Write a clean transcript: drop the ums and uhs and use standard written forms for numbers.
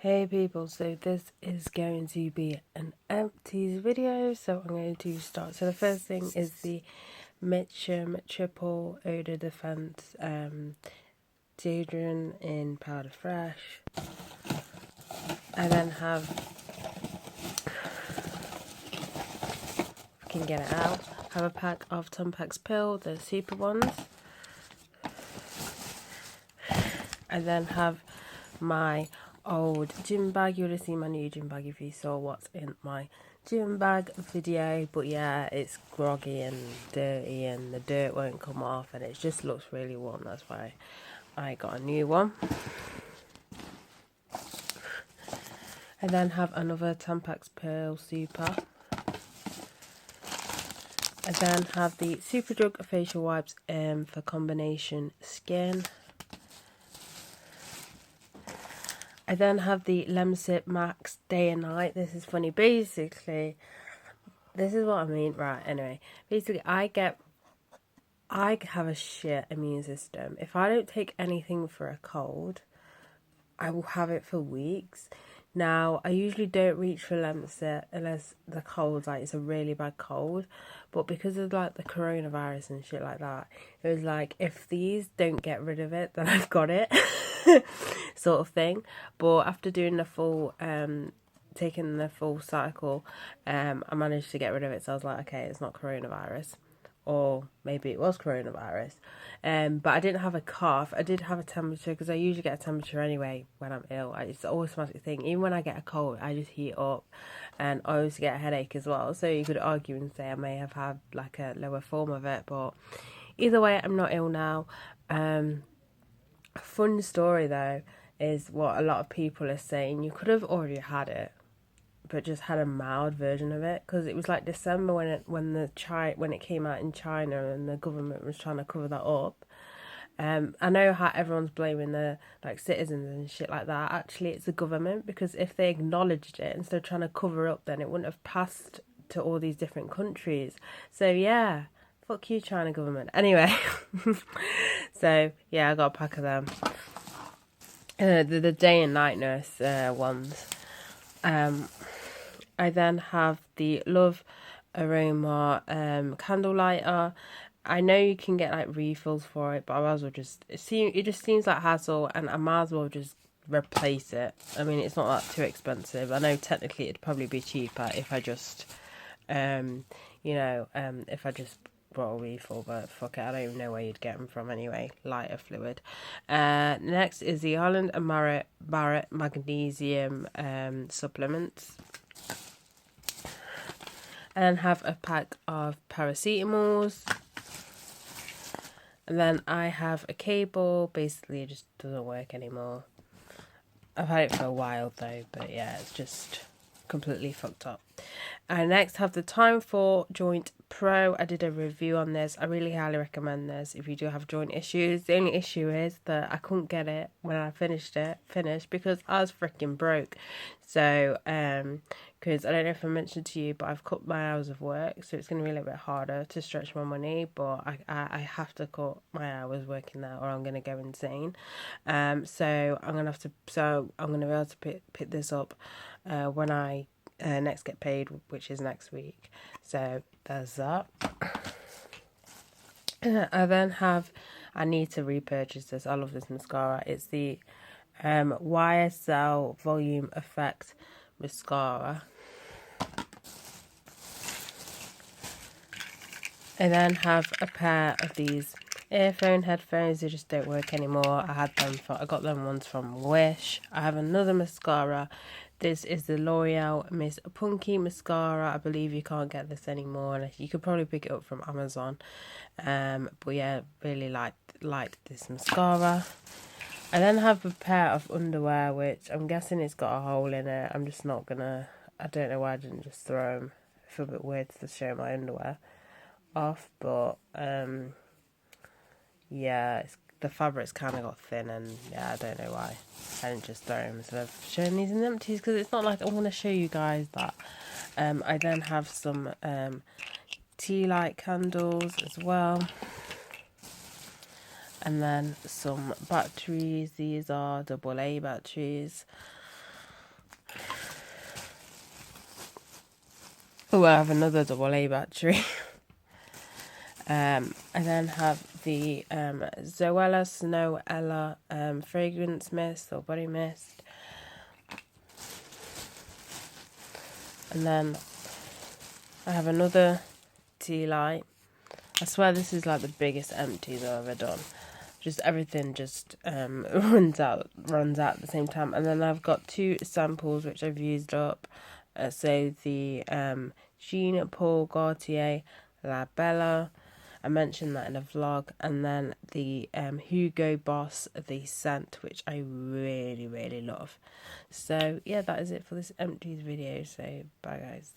Hey people, so this is going to be an empties video, so I'm going to start. So the first thing is the Mitchum Triple Odor Defense deodorant in Powder Fresh. I then have, if I can get it out, have a pack of Tampax Pill, the super ones. I then have my old gym bag. You would have seen my new gym bag if you saw what's in my gym bag video, but yeah, it's groggy and dirty and the dirt won't come off and it just looks really warm. That's why I got a new one. I then have another Tampax Pearl Super. I then have the Superdrug facial wipes for combination skin. I then have the Lemsip Max Day and Night. This is funny. Basically, this is what I mean. Right, anyway. Basically, I have a shit immune system. If I don't take anything for a cold, I will have it for weeks. Now, I usually don't reach for Lemsip unless the cold, like, it's a really bad cold. But because of, like, the coronavirus and shit like that, it was like, if these don't get rid of it, then I've got it. Sort of thing. But after doing the full, taking the full cycle, I managed to get rid of it. So I was like, okay, it's not coronavirus. Or maybe it was coronavirus. But I didn't have a cough. I did have a temperature because I usually get a temperature anyway when I'm ill. It's an automatic thing. Even when I get a cold, I just heat up, and I always get a headache as well. So you could argue and say I may have had like a lower form of it, but either way, I'm not ill now. Fun story though is what a lot of people are saying. You could have already had it, but just had a mild version of it, because it was like December when it came out in China and the government was trying to cover that up. I know how everyone's blaming the like citizens and shit like that. Actually, it's the government, because if they acknowledged it instead of trying to cover up, then it wouldn't have passed to all these different countries. So yeah, fuck you, China government. Anyway, so yeah, I got a pack of them. The day and night nurse ones. I then have the Love Aroma candle lighter. I know you can get like refills for it, but I might as well it just seems like hassle, and I might as well just replace it. I mean, it's not that too expensive. I know technically it'd probably be cheaper if I just if I just brought a refill, but fuck it, I don't even know where you'd get them from anyway. Lighter fluid. Next is the Holland and Barrett magnesium supplements. And then have a pack of paracetamols. And then I have a cable. Basically, it just doesn't work anymore. I've had it for a while though, but yeah, it's just completely fucked up. I next have the Time for Joint Pro. I did a review on this. I really highly recommend this if you do have joint issues. The only issue is that I couldn't get it when I finished because I was freaking broke. So because I don't know if I mentioned to you, but I've cut my hours of work, so it's going to be a little bit harder to stretch my money, but I have to cut my hours working there or I'm going to go insane. So I'm going to be able to pick this up when I next get paid, which is next week. So there's that. I need to repurchase this. I love this mascara. It's the YSL Volume Effect mascara. I then have a pair of these headphones. They just don't work anymore. I got them once from Wish. I have another mascara. This is the L'Oreal Miss Punky mascara. I believe you can't get this anymore. You could probably pick it up from Amazon. But yeah, really liked this mascara. I then have a pair of underwear, which I'm guessing it's got a hole in it. I'm just not gonna. I don't know why I didn't just throw them. I feel a bit weird to show my underwear off, but yeah, the fabric's kind of got thin, and yeah, I don't know why I didn't just throw them instead of showing these in empties, because it's not like I want to show you guys that. I then have some tea light candles as well, and then some batteries. These are AA batteries. Oh, I have another AA battery. I then have the Zoella Snow Ella fragrance mist or body mist. And then I have another tea light. I swear this is like the biggest empties I've ever done. Just everything just runs out at the same time. And then I've got 2 samples which I've used up. So the Jean Paul Gaultier La Bella, I mentioned that in a vlog, and then the Hugo Boss The Scent, which I really, really love. So yeah, that is it for this empties video. So bye guys.